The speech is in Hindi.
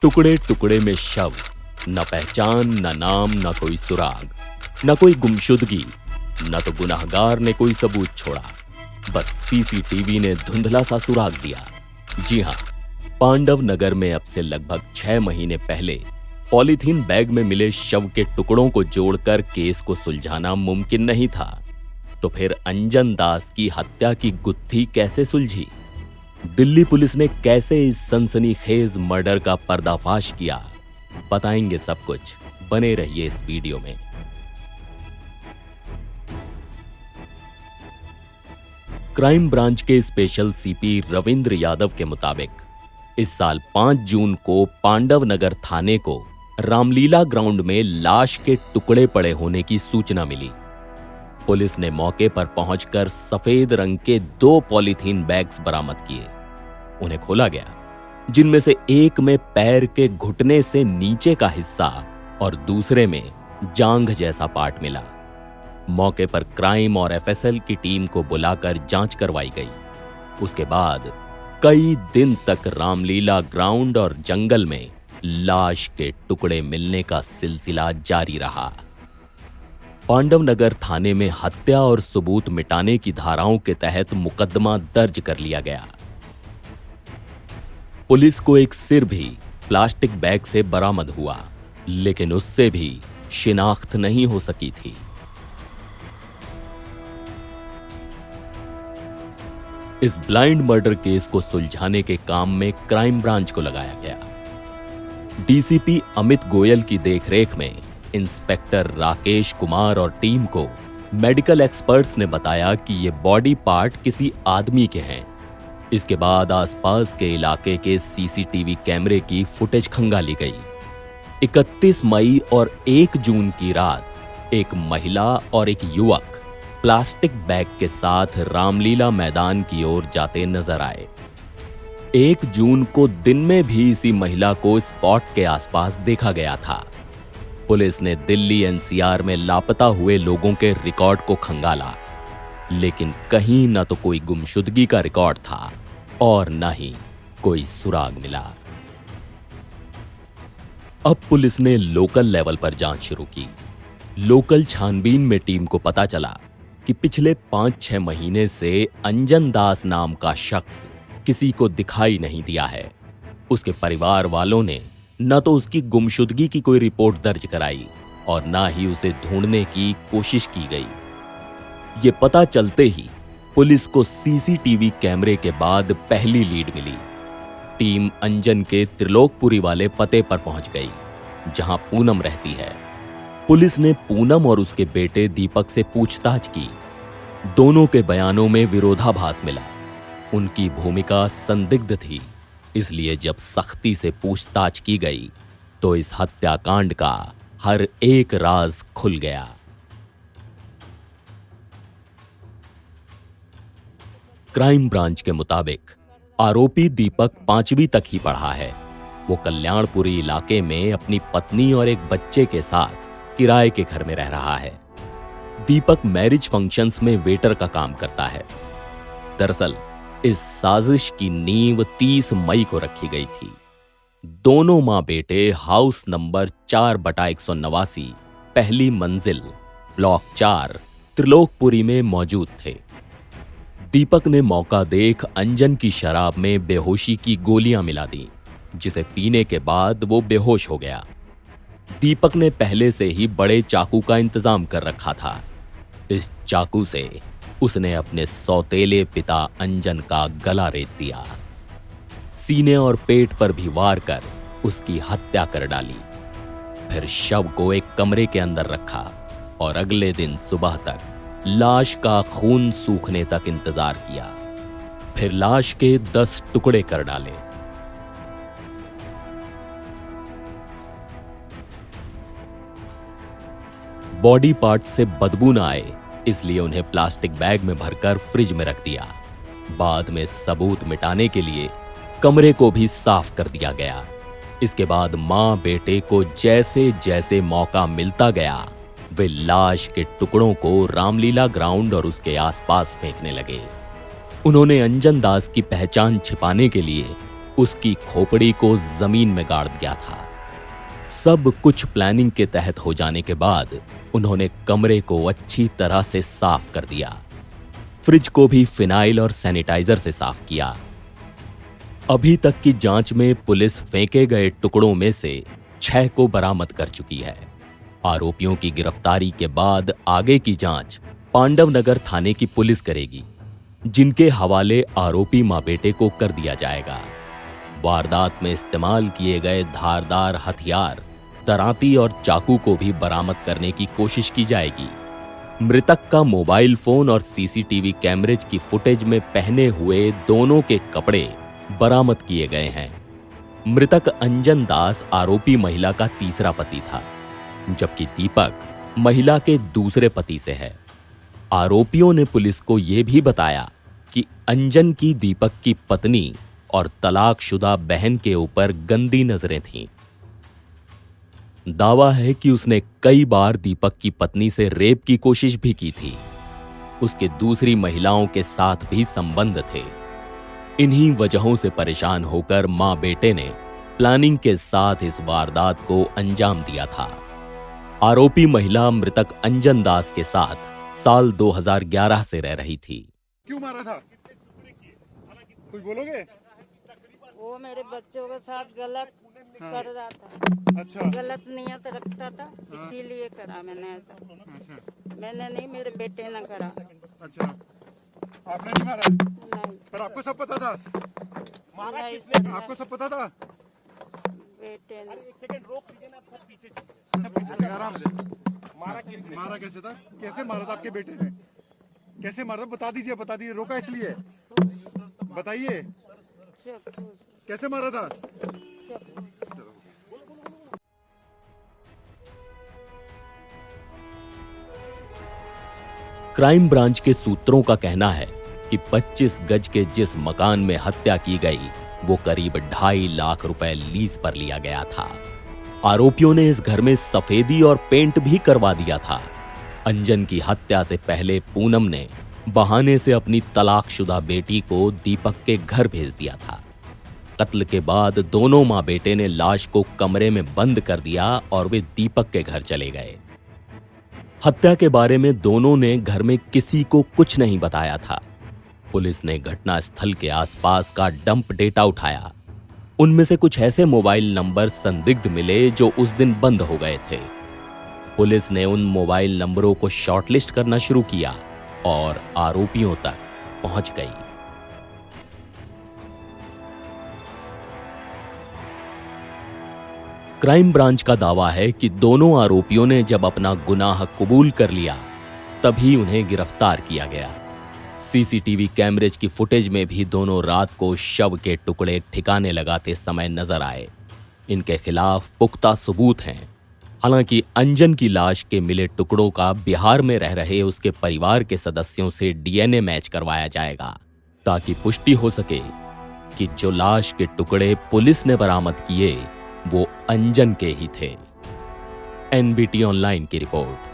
टुकड़े टुकड़े में शव, न पहचान, न नाम, न कोई सुराग, न कोई गुमशुदगी, न तो गुनाहगार ने कोई सबूत छोड़ा। बस सीसीटीवी ने धुंधला सा सुराग दिया। जी हां, पांडव नगर में अब से लगभग 6 महीने पहले पॉलीथीन बैग में मिले शव के टुकड़ों को जोड़कर केस को सुलझाना मुमकिन नहीं था। तो फिर अंजन दास की हत्या की गुत्थी कैसे सुलझी? दिल्ली पुलिस ने कैसे इस सनसनीखेज मर्डर का पर्दाफाश किया? बताएंगे सब कुछ। बने रहिए इस वीडियो में। क्राइम ब्रांच के स्पेशल सीपी रविंद्र यादव के मुताबिक इस साल 5 जून को पांडव नगर थाने को रामलीला ग्राउंड में लाश के टुकड़े पड़े होने की सूचना मिली। पुलिस ने मौके पर पहुंचकर सफेद रंग के 2 पॉलीथीन बैग्स बरामद किए। उन्हें खोला गया, जिनमें से एक में पैर के घुटने से नीचे का हिस्सा और दूसरे में जांघ जैसा पार्ट मिला। मौके पर क्राइम और एफएसएल की टीम को बुलाकर जांच करवाई गई। उसके बाद कई दिन तक रामलीला ग्राउंड और जंगल में लाश के टुकड़े मिलने का सिलसिला जारी रहा। पांडव नगर थाने में हत्या और सबूत मिटाने की धाराओं के तहत मुकदमा दर्ज कर लिया गया। पुलिस को एक सिर भी प्लास्टिक बैग से बरामद हुआ, लेकिन उससे भी शिनाख्त नहीं हो सकी थी। इस ब्लाइंड मर्डर केस को सुलझाने के काम में क्राइम ब्रांच को लगाया गया। डीसीपी अमित गोयल की देखरेख में इंस्पेक्टर राकेश कुमार और टीम को मेडिकल एक्सपर्ट्स ने बताया कि ये बॉडी पार्ट किसी आदमी के हैं। इसके बाद आसपास के इलाके के सीसीटीवी कैमरे की फुटेज खंगाली गई। 31 मई और 1 जून की रात एक महिला और एक युवक प्लास्टिक बैग के साथ रामलीला मैदान की ओर जाते नजर आए। 1 जून को दिन में भी इसी महिला को स्पॉट के आसपास देखा गया था। पुलिस ने दिल्ली एनसीआर में लापता हुए लोगों के रिकॉर्ड को खंगाला, लेकिन कहीं न तो कोई गुमशुदगी का रिकॉर्ड था और न ही कोई सुराग मिला। अब पुलिस ने लोकल लेवल पर जांच शुरू की। लोकल छानबीन में टीम को पता चला कि पिछले 5-6 महीने से अंजन दास नाम का शख्स किसी को दिखाई नहीं दिया है। उसके परिवार वालों ने न तो उसकी गुमशुदगी की कोई रिपोर्ट दर्ज कराई और न ही उसे ढूंढने की कोशिश की गई। ये पता चलते ही पुलिस को सीसीटीवी कैमरे के बाद पहली लीड मिली। टीम अंजन के त्रिलोकपुरी वाले पते पर पहुंच गई, जहां पूनम रहती है। पुलिस ने पूनम और उसके बेटे दीपक से पूछताछ की। दोनों के बयानों में विरोधाभास मिला। उनकी भूमिका संदिग्ध थी, इसलिए जब सख्ती से पूछताछ की गई तो इस हत्याकांड का हर एक राज खुल गया। क्राइम ब्रांच के मुताबिक आरोपी दीपक 5वीं तक ही पढ़ा है। वो कल्याणपुरी इलाके में अपनी पत्नी और एक बच्चे के साथ किराए के घर में रह रहा है। दीपक मैरिज फंक्शंस में वेटर का काम करता है। दरअसल इस साजिश की नींव 30 मई को रखी गई थी। दोनों मां बेटे हाउस नंबर 4/189 पहली मंजिल ब्लॉक 4 त्रिलोकपुरी में मौजूद थे। दीपक ने मौका देख अंजन की शराब में बेहोशी की गोलियां मिला दी, जिसे पीने के बाद वो बेहोश हो गया। दीपक ने पहले से ही बड़े चाकू का इंतजाम कर रखा था। इस चाकू से उसने अपने सौतेले पिता अंजन का गला रेत दिया। सीने और पेट पर भी वार कर उसकी हत्या कर डाली। फिर शव को एक कमरे के अंदर रखा और अगले दिन सुबह तक लाश का खून सूखने तक इंतजार किया। फिर लाश के 10 टुकड़े कर डाले। बॉडी पार्ट से बदबू न आए, इसलिए उन्हें प्लास्टिक बैग में भरकर फ्रिज में रख दिया। बाद में सबूत मिटाने के लिए कमरे को भी साफ कर दिया गया। इसके बाद मां बेटे को जैसे जैसे मौका मिलता गया, वे लाश के टुकड़ों को रामलीला ग्राउंड और उसके आसपास फेंकने लगे। उन्होंने अंजन दास की पहचान छिपाने के लिए उसकी खोपड़ी को जमीन में गाड़ दिया था। सब कुछ प्लानिंग के तहत हो जाने के बाद उन्होंने कमरे को अच्छी तरह से साफ कर दिया। फ्रिज को भी फिनाइल और सैनिटाइजर से साफ किया। अभी तक की जांच में पुलिस फेंके गए टुकड़ों में से 6 को बरामद कर चुकी है। आरोपियों की गिरफ्तारी के बाद आगे की जांच पांडवनगर थाने की पुलिस करेगी, जिनके हवाले आरोपी मां बेटे को कर दिया जाएगा। वारदात में इस्तेमाल किए गए धारदार हथियार, दरांती और चाकू को भी बरामद करने की कोशिश की जाएगी। मृतक का मोबाइल फोन और सीसीटीवी कैमरेज की फुटेज में पहने हुए दोनों के कपड़े बरामद किए गए हैं। मृतक अंजन दास आरोपी महिला का तीसरा पति था, जबकि दीपक महिला के दूसरे पति से है। आरोपियों ने पुलिस को यह भी बताया कि अंजन की दीपक की पत्नी और तलाकशुदा बहन के ऊपर गंदी नजरें थीं। दावा है कि उसने कई बार दीपक की पत्नी से रेप की कोशिश भी की थी। उसके दूसरी महिलाओं के साथ भी संबंध थे। इन्हीं वजहों से परेशान होकर मां बेटे ने प्लानिंग के साथ इस वारदात को अंजाम दिया था। आरोपी महिला मृतक अंजन दास के साथ साल 2011 से रह रही थी। क्यों मारा था? कुछ बोलोगे? वो मेरे बच्चों के साथ गलत कर रहा था। अच्छा। गलत नियत रखता था, इसीलिए करा मैंने ऐसा। अच्छा। मैंने नहीं, मेरे बेटे ने करा। अच्छा, आपने नहीं मारा? नहीं। पर आपको सब पता था? मारा किसने? आपको सब पता था? बेटे ने। एक सेकंड रोक लीजिए ना, आप सब पीछे सब आराम से। मारा किसने? मारा कैसे था? कैसे मारा था आपके बेटे ने? कैसे मारा? बता दीजिए, बता दीजिए। रोका इसलिए बताइए, चाकू से। कैसे मारा था? चाकू। क्राइम ब्रांच के सूत्रों का कहना है कि 25 गज के जिस मकान में हत्या की गई वो करीब 2.5 लाख रुपए लीज पर लिया गया था। आरोपियों ने इस घर में सफेदी और पेंट भी करवा दिया था। अंजन की हत्या से पहले पूनम ने बहाने से अपनी तलाकशुदा बेटी को दीपक के घर भेज दिया था। कत्ल के बाद दोनों मां बेटे ने लाश को कमरे में बंद कर दिया और वे दीपक के घर चले गए। हत्या के बारे में दोनों ने घर में किसी को कुछ नहीं बताया था। पुलिस ने घटनास्थल के आसपास का डंप डेटा उठाया। उनमें से कुछ ऐसे मोबाइल नंबर संदिग्ध मिले जो उस दिन बंद हो गए थे। पुलिस ने उन मोबाइल नंबरों को शॉर्टलिस्ट करना शुरू किया और आरोपियों तक पहुंच गई। क्राइम ब्रांच का दावा है कि दोनों आरोपियों ने जब अपना गुनाह कबूल कर लिया तभी उन्हें गिरफ्तार किया गया। सीसीटीवी कैमरेज की फुटेज में भी दोनों रात को शव के टुकड़े ठिकाने लगाते समय नजर आए। इनके खिलाफ पुख्ता सबूत हैं। हालांकि अंजन की लाश के मिले टुकड़ों का बिहार में रह रहे उसके परिवार के सदस्यों से डीएनए मैच करवाया जाएगा ताकि पुष्टि हो सके कि जो लाश के टुकड़े पुलिस ने बरामद किए वो अंजन के ही थे। एनबीटी ऑनलाइन की रिपोर्ट।